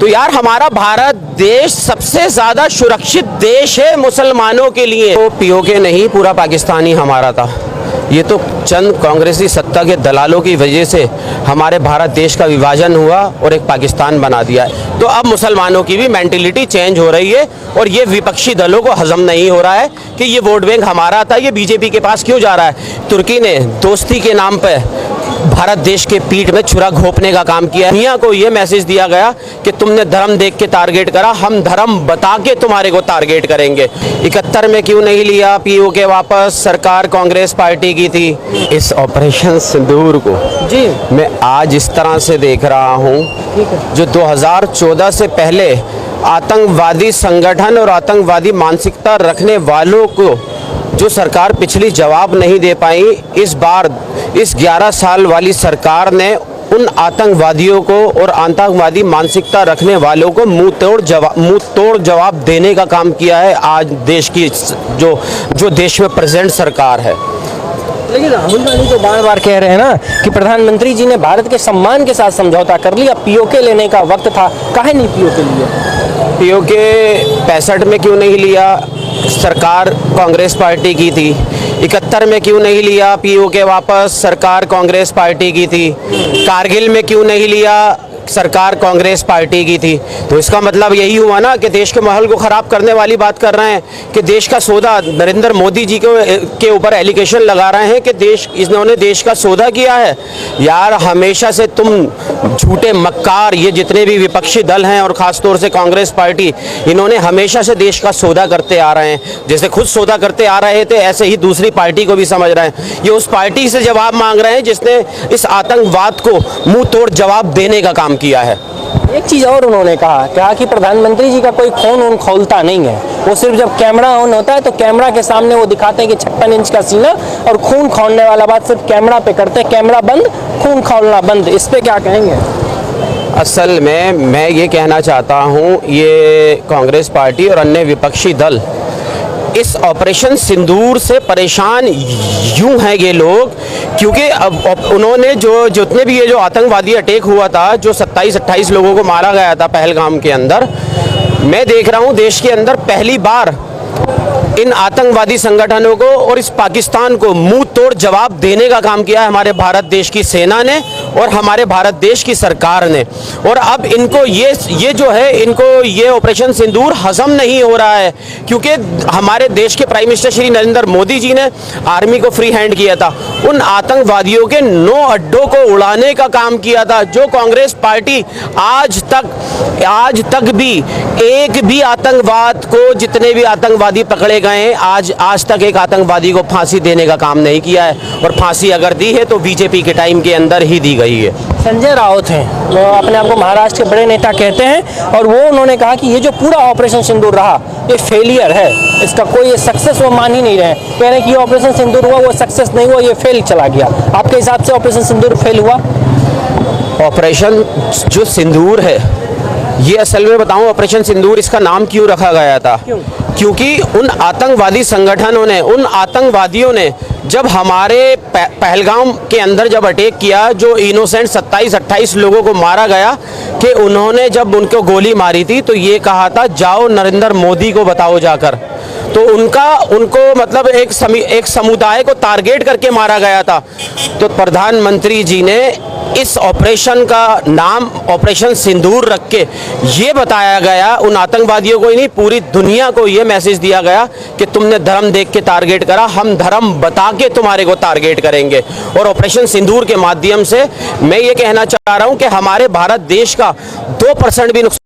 तो यार हमारा भारत देश सबसे ज़्यादा सुरक्षित देश है मुसलमानों के लिए। तो पीओके नहीं, पूरा पाकिस्तान ही हमारा था। ये तो चंद कांग्रेसी सत्ता के दलालों की वजह से हमारे भारत देश का विभाजन हुआ और एक पाकिस्तान बना दिया है। तो अब मुसलमानों की भी मेंटेलिटी चेंज हो रही है और ये विपक्षी दलों को हजम नहीं हो रहा है कि ये वोट बैंक हमारा था, ये बीजेपी के पास क्यों जा रहा है। तुर्की ने दोस्ती के नाम पर भारत देश के पीठ में छुरा घोंपने का काम किया। दुनिया को ये मैसेज दिया गया कि तुमने धर्म देख के टारगेट करा, हम धर्म बता के तुम्हारे को टारगेट करेंगे। 71 में क्यों नहीं लिया पीओके वापस, सरकार कांग्रेस पार्टी की थी। इस ऑपरेशन सिंदूर को जी मैं आज इस तरह से देख रहा हूँ, जो 2014 से पहले आतंकवादी संगठन और आतंकवादी मानसिकता रखने वालों को जो सरकार पिछली जवाब नहीं दे पाई, इस बार इस 11 साल वाली सरकार ने उन आतंकवादियों को और आतंकवादी मानसिकता रखने वालों को मुंह तोड़ जवाब देने का काम किया है। आज देश की जो देश में प्रेजेंट सरकार है। लेकिन राहुल गांधी तो बार बार कह रहे हैं ना कि प्रधानमंत्री जी ने भारत के सम्मान के साथ समझौता कर लिया, पीओके लेने का वक्त था, काहे नहीं पीओके लिया? पीओके 65 में क्यों नहीं लिया, सरकार कांग्रेस पार्टी की थी। 71 में क्यों नहीं लिया पीओके वापस, सरकार कांग्रेस पार्टी की थी। कारगिल में क्यों नहीं लिया, सरकार कांग्रेस पार्टी की थी। तो इसका मतलब यही हुआ ना कि देश के माहौल को ख़राब करने वाली बात कर रहे हैं कि देश का सौदा, नरेंद्र मोदी जी के ऊपर एलिगेशन लगा रहे हैं कि इन्होंने देश का सौदा किया है। यार हमेशा से तुम झूठे मक्कार, ये जितने भी विपक्षी दल हैं और ख़ासतौर से कांग्रेस पार्टी, इन्होंने हमेशा से देश का सौदा करते आ रहे हैं। जैसे खुद सौदा करते आ रहे थे, ऐसे ही दूसरी पार्टी को भी समझ रहे हैं। ये उस पार्टी से जवाब मांग रहे हैं जिसने इस आतंकवाद को मुंह तोड़ जवाब देने का काम किया है। एक चीज़ और उन्होंने कहा कि प्रधानमंत्री जी का कोई खून उन खोलता नहीं है, वो सिर्फ जब कैमरा ऑन होता है तो कैमरा के सामने वो दिखाते हैं कि 56 इंच का सीना और खून खोलने वाला बात सिर्फ कैमरा पे करते हैं, कैमरा बंद खून खोलना बंद। इस पे क्या कहेंगे? असल में मैं ये कहना चाहता हूँ, ये कांग्रेस पार्टी और अन्य विपक्षी दल इस ऑपरेशन सिंदूर से परेशान यूं हैं ये लोग, क्योंकि अब उन्होंने जितने भी ये जो आतंकवादी अटैक हुआ था, जो 27-28 लोगों को मारा गया था पहलगाम के अंदर, मैं देख रहा हूं देश के अंदर पहली बार इन आतंकवादी संगठनों को और इस पाकिस्तान को मुंह तोड़ जवाब देने का काम किया है हमारे भारत देश की सेना ने और हमारे भारत देश की सरकार ने। और अब इनको ये जो है, इनको ये ऑपरेशन सिंदूर हजम नहीं हो रहा है, क्योंकि हमारे देश के प्राइम मिनिस्टर श्री नरेंद्र मोदी जी ने आर्मी को फ्री हैंड किया था, उन आतंकवादियों के 9 अड्डों को उड़ाने का काम किया था, जो कांग्रेस पार्टी आज तक भी एक भी आतंकवाद को, जितने भी आतंकवादी पकड़े गए हैं, आज तक एक आतंकवादी को फांसी देने का काम नहीं किया है। और फांसी अगर दी है तो बीजेपी के टाइम के अंदर ही दी गई है। संजय राउत हैं, वो अपने आप को महाराष्ट्र के बड़े नेता कहते हैं, और वो उन्होंने कहा कि ये जो पूरा ऑपरेशन सिंदूर रहा ये फेलियर है, इसका कोई सक्सेस वो मान ही नहीं रहे। कह रहे हैं कि ये ऑपरेशन सिंदूर हुआ वो सक्सेस नहीं हुआ, ये फेल चला गया। आपके हिसाब से ऑपरेशन सिंदूर फेल हुआ? ऑपरेशन जो सिंदूर है, ये असल में बताऊं, ऑपरेशन सिंदूर इसका नाम क्यों रखा गया था? क्योंकि उन आतंकवादी संगठनों ने, उन आतंकवादियों ने जब हमारे पहलगाम के अंदर जब अटैक किया, जो इनोसेंट 27-28 लोगों को मारा गया, कि उन्होंने जब उनको गोली मारी थी तो ये कहा था जाओ नरेंद्र मोदी को बताओ जाकर। तो उनको मतलब एक समुदाय को टारगेट करके मारा गया था। तो प्रधानमंत्री जी ने इस ऑपरेशन का नाम ऑपरेशन सिंदूर रख के ये बताया गया उन आतंकवादियों को ही नहीं, पूरी दुनिया को ये मैसेज दिया गया कि तुमने धर्म देख के टारगेट करा, हम धर्म बता के तुम्हारे को टारगेट करेंगे। और ऑपरेशन सिंदूर के माध्यम से मैं ये कहना चाह रहा हूँ कि हमारे भारत देश का 2% भी नुकसान